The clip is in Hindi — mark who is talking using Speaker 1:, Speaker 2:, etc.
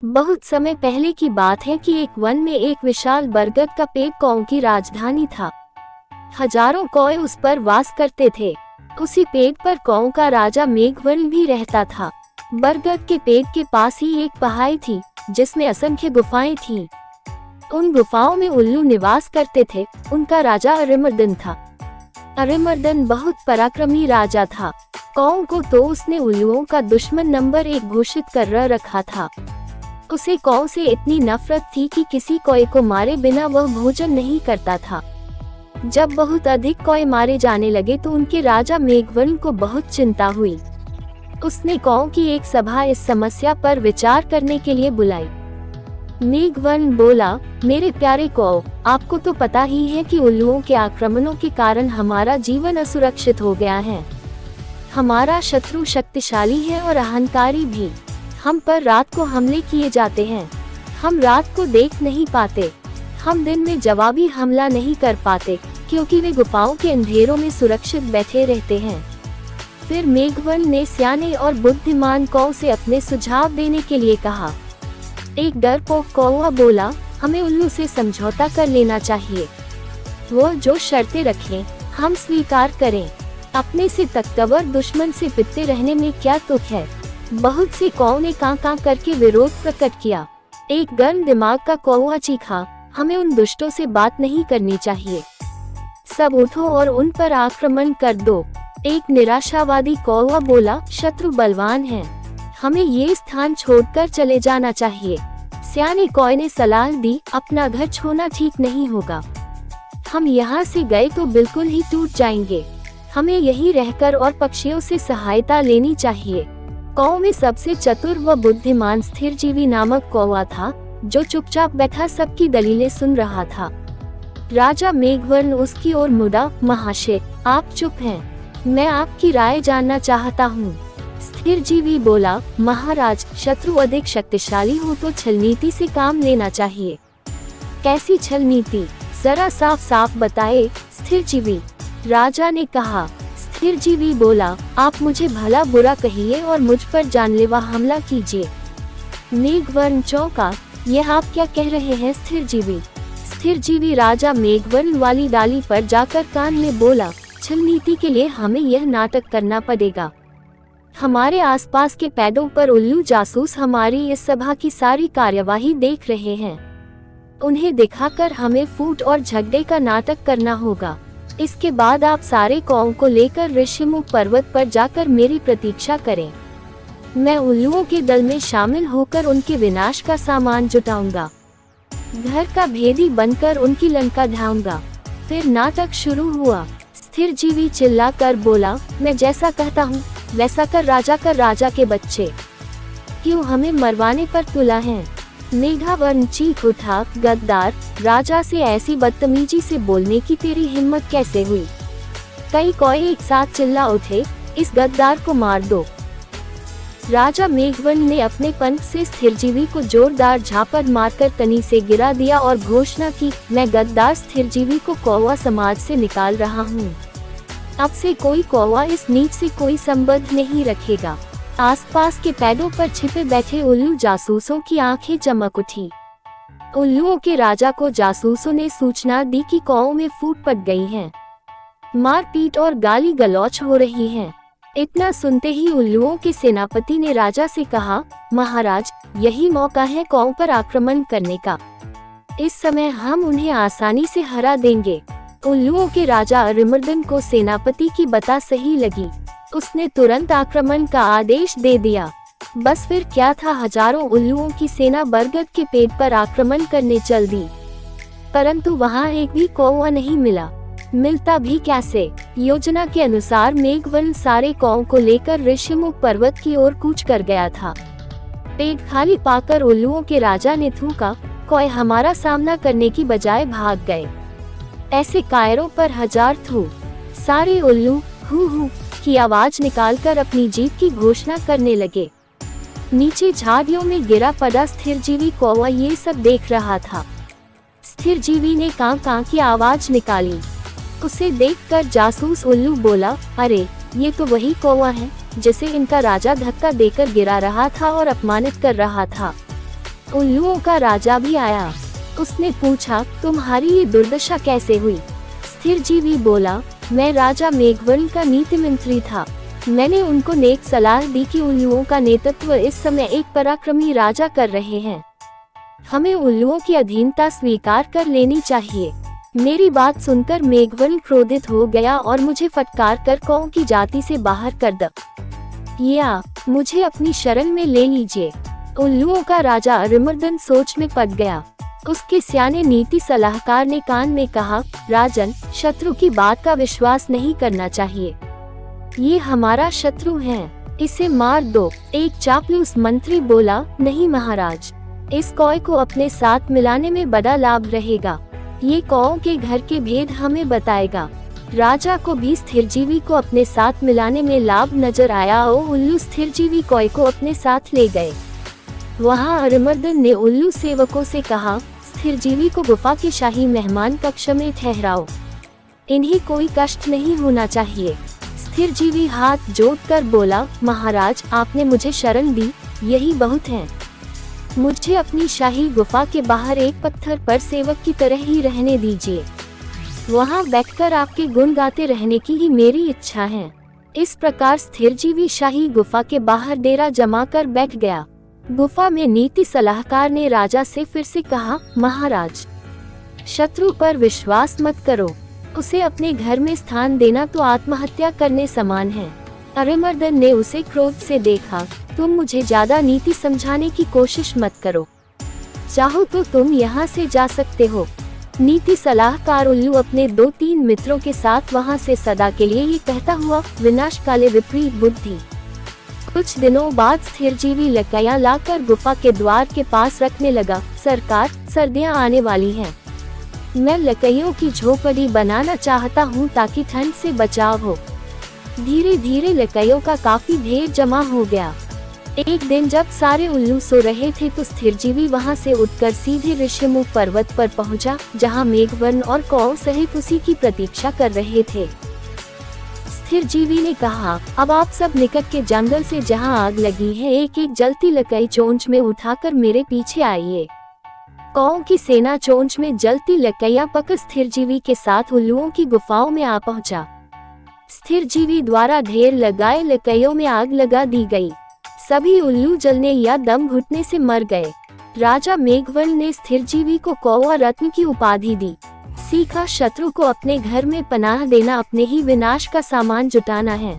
Speaker 1: बहुत समय पहले की बात है कि एक वन में एक विशाल बरगद का पेड़ कौओं की राजधानी था। हजारों कौए उस पर वास करते थे। उसी पेड़ पर कौओं का राजा मेघवर्ण भी रहता था। बरगद के पेड़ के पास ही एक पहाड़ी थी जिसमें असंख्य गुफाएं थीं। उन गुफाओं में उल्लू निवास करते थे। उनका राजा अरिमर्दन था। अरिमर्दन बहुत पराक्रमी राजा था। कौओं को तो उसने उल्लुओं का दुश्मन नंबर 1 घोषित कर रखा था। उसे कौओं से इतनी नफरत थी कि किसी कौए को मारे बिना वह भोजन नहीं करता था। जब बहुत अधिक कौए मारे जाने लगे तो उनके राजा मेघवर्ण को बहुत चिंता हुई। उसने कौओं की एक सभा इस समस्या पर विचार करने के लिए बुलाई। मेघवर्ण बोला, मेरे प्यारे कौओं, आपको तो पता ही है कि उल्लुओं के आक्रमणों के कारण हमारा जीवन असुरक्षित हो गया है। हमारा शत्रु शक्तिशाली है और अहंकारी भी। हम पर रात को हमले किए जाते हैं। हम रात को देख नहीं पाते। हम दिन में जवाबी हमला नहीं कर पाते क्योंकि वे गुफाओं के अंधेरों में सुरक्षित बैठे रहते हैं। फिर मेघवर्ण ने सियाने और बुद्धिमान कौओं से अपने सुझाव देने के लिए कहा। एक डरपोक कौवा बोला, हमें उल्लू से समझौता कर लेना चाहिए। वो जो शर्तें रखें हम स्वीकार करें। अपने से तकबर दुश्मन से पिटते रहने में क्या तुक है। बहुत से कौओं ने कां करके विरोध प्रकट किया। एक गर्म दिमाग का कौवा चीखा, हमें उन दुष्टों से बात नहीं करनी चाहिए। सब उठो और उन पर आक्रमण कर दो। एक निराशावादी कौवा बोला, शत्रु बलवान है, हमें ये स्थान छोड़कर चले जाना चाहिए। सियाने कौए ने सलाह दी, अपना घर छोड़ना ठीक नहीं होगा। हम यहाँ से गए तो बिल्कुल ही टूट जाएंगे। हमें यहीं रहकर और पक्षियों से सहायता लेनी चाहिए। कौओं में सबसे चतुर व बुद्धिमान स्थिरजीवी नामक कौवा था जो चुपचाप बैठा सबकी दलीलें सुन रहा था। राजा मेघवर्ण उसकी ओर मुड़ा, महाशय, आप चुप हैं, मैं आपकी राय जानना चाहता हूँ। स्थिरजीवी बोला, महाराज, शत्रु अधिक शक्तिशाली हो तो छलनीति से काम लेना चाहिए। कैसी छलनीति, जरा साफ साफ बताए, स्थिरजीवी, राजा ने कहा। स्थिरजीवी बोला, आप मुझे भला बुरा कहिए और मुझ पर जानलेवा हमला कीजिए। मेघवर्ण चौंका, यह आप क्या कह रहे हैं स्थिरजीवी? स्थिरजीवी राजा मेघवर्ण वाली डाली पर जाकर कान में बोला, छलनीति के लिए हमें यह नाटक करना पड़ेगा। हमारे आसपास के पेड़ों पर उल्लू जासूस हमारी इस सभा की सारी कार्यवाही देख रहे हैं। उन्हें दिखाकर हमें फूट और झगड़े का नाटक करना होगा। इसके बाद आप सारे कौओं को लेकर ऋषिमुख पर्वत पर जाकर मेरी प्रतीक्षा करें। मैं उल्लुओं के दल में शामिल होकर उनके विनाश का सामान जुटाऊंगा। घर का भेदी बनकर उनकी लंका ढाऊंगा। फिर नाटक शुरू हुआ। स्थिरजीवी चिल्लाकर बोला, मैं जैसा कहता हूँ वैसा कर राजा के बच्चे, क्यों हमें मरवाने पर तुला है? मेघवर्ण चीख उठा, गद्दार, राजा से ऐसी बदतमीजी से बोलने की तेरी हिम्मत कैसे हुई? कई कौए एक साथ चिल्ला उठे, इस गद्दार को मार दो। राजा मेघवर्ण ने अपने पंख से स्थिरजीवी को जोरदार झापड़ मारकर तनी से गिरा दिया और घोषणा की, मैं गद्दार स्थिरजीवी को कौवा समाज से निकाल रहा हूँ। अब से कोई कौवा इस नीच से कोई संबंध नहीं रखेगा। आसपास के पेड़ों पर छिपे बैठे उल्लू जासूसों की आंखें चमक उठी। उल्लुओं के राजा को जासूसों ने सूचना दी कि कौओं में फूट पड़ गई है। मारपीट और गाली गलौच हो रही है। इतना सुनते ही उल्लुओं के सेनापति ने राजा से कहा, महाराज, यही मौका है कौओं पर आक्रमण करने का। इस समय हम उन्हें आसानी से हरा देंगे। उल्लुओं के राजा अरिमर्दन को सेनापति की बात सही लगी। उसने तुरंत आक्रमण का आदेश दे दिया। बस फिर क्या था, हजारों उल्लुओं की सेना बरगद के पेड़ पर आक्रमण करने चल दी। परंतु वहां एक भी कौवा नहीं मिला। मिलता भी कैसे? योजना के अनुसार मेघवर्ण सारे कौओं को लेकर ऋषिमुख पर्वत की ओर कूच कर गया था। पेड़ खाली पाकर उल्लुओं के राजा ने थूका, कौए हमारा सामना करने की बजाय भाग गए। ऐसे कायरों पर हजार थू। सारे उल्लू हू हू की आवाज निकालकर अपनी जीत की घोषणा करने लगे। नीचे झाड़ियों में गिरा पड़ा स्थिरजीवी कौवा ये सब देख रहा था। स्थिरजीवी ने कां की आवाज निकाली। उसे देखकर जासूस उल्लू बोला, अरे, ये तो वही कौवा है जिसे इनका राजा धक्का देकर गिरा रहा था और अपमानित कर रहा था। उल्लुओं का राजा भी आया। उसने पूछा, तुम्हारी ये दुर्दशा कैसे हुई? स्थिरजीवी बोला, मैं राजा मेघवर्ण का नीति मंत्री था। मैंने उनको नेक सलाह दी कि उल्लुओं का नेतृत्व इस समय एक पराक्रमी राजा कर रहे हैं। हमें उल्लुओं की अधीनता स्वीकार कर लेनी चाहिए। मेरी बात सुनकर मेघवर्ण क्रोधित हो गया और मुझे फटकार कर कौ की जाति से बाहर कर दिया। मुझे अपनी शरण में ले लीजिए। उल्लुओं का राजा अरिमर्दन सोच में पड़ गया। उसके सियाने नीति सलाहकार ने कान में कहा, राजन, शत्रु की बात का विश्वास नहीं करना चाहिए। ये हमारा शत्रु है, इसे मार दो। एक चापलूस मंत्री बोला, नहीं महाराज, इस कौए को अपने साथ मिलाने में बड़ा लाभ रहेगा। ये कौओं के घर के भेद हमें बताएगा। राजा को भी स्थिरजीवी को अपने साथ मिलाने में लाभ नजर आया और उल्लू स्थिरजीवी कौए को अपने साथ ले गए। वहाँ अरिमर्दन ने उल्लू सेवकों से कहा, स्थिरजीवी को गुफा के शाही मेहमान कक्ष में ठहराओ। इन्हें कोई कष्ट नहीं होना चाहिए। स्थिरजीवी हाथ जोड़कर बोला, महाराज, आपने मुझे शरण दी, यही बहुत है। मुझे अपनी शाही गुफा के बाहर एक पत्थर पर सेवक की तरह ही रहने दीजिए। वहाँ बैठकर आपके गुण गाते रहने की ही मेरी इच्छा है। इस प्रकार स्थिरजीवी शाही गुफा के बाहर डेरा जमा कर बैठ गया। गुफा में नीति सलाहकार ने राजा से फिर से कहा, महाराज, शत्रु पर विश्वास मत करो। उसे अपने घर में स्थान देना तो आत्महत्या करने समान है। अरिमर्दन ने उसे क्रोध से देखा, तुम मुझे ज्यादा नीति समझाने की कोशिश मत करो। चाहो तो तुम यहाँ से जा सकते हो। नीति सलाहकार उल्लू अपने 2-3 मित्रों के साथ वहाँ से सदा के लिए ये कहता हुआ विनाश काले विपरीत बुद्धि। कुछ दिनों बाद स्थिरजीवी लकड़ियाँ लाकर गुफा के द्वार के पास रखने लगा। सरकार, सर्दियाँ आने वाली हैं। मैं लकड़ियों की झोपड़ी बनाना चाहता हूँ ताकि ठंड से बचाव हो। धीरे धीरे लकड़ियों का काफी ढेर जमा हो गया। एक दिन जब सारे उल्लू सो रहे थे तो स्थिरजीवी वहां से उठकर सीधे ऋषिमुख पर्वत पर पहुंचा, जहां मेघवर्ण और कौ सहित उसी की प्रतीक्षा कर रहे थे। स्थिरजीवी ने कहा, अब आप सब निकट के जंगल से जहां आग लगी है एक एक जलती लकड़ी चोंच में उठाकर मेरे पीछे आइए। कौ की सेना चोंच में जलती लकड़ियां पकड़ स्थिरजीवी के साथ उल्लुओं की गुफाओं में आ पहुंचा। स्थिरजीवी द्वारा ढेर लगाए लकड़ियों में आग लगा दी गई। सभी उल्लू जलने या दम घुटने से मर गए। राजा मेघवर्ण ने स्थिरजीवी को कौवा रत्न की उपाधि दी। सीखा, शत्रु को अपने घर में पनाह देना अपने ही विनाश का सामान जुटाना है।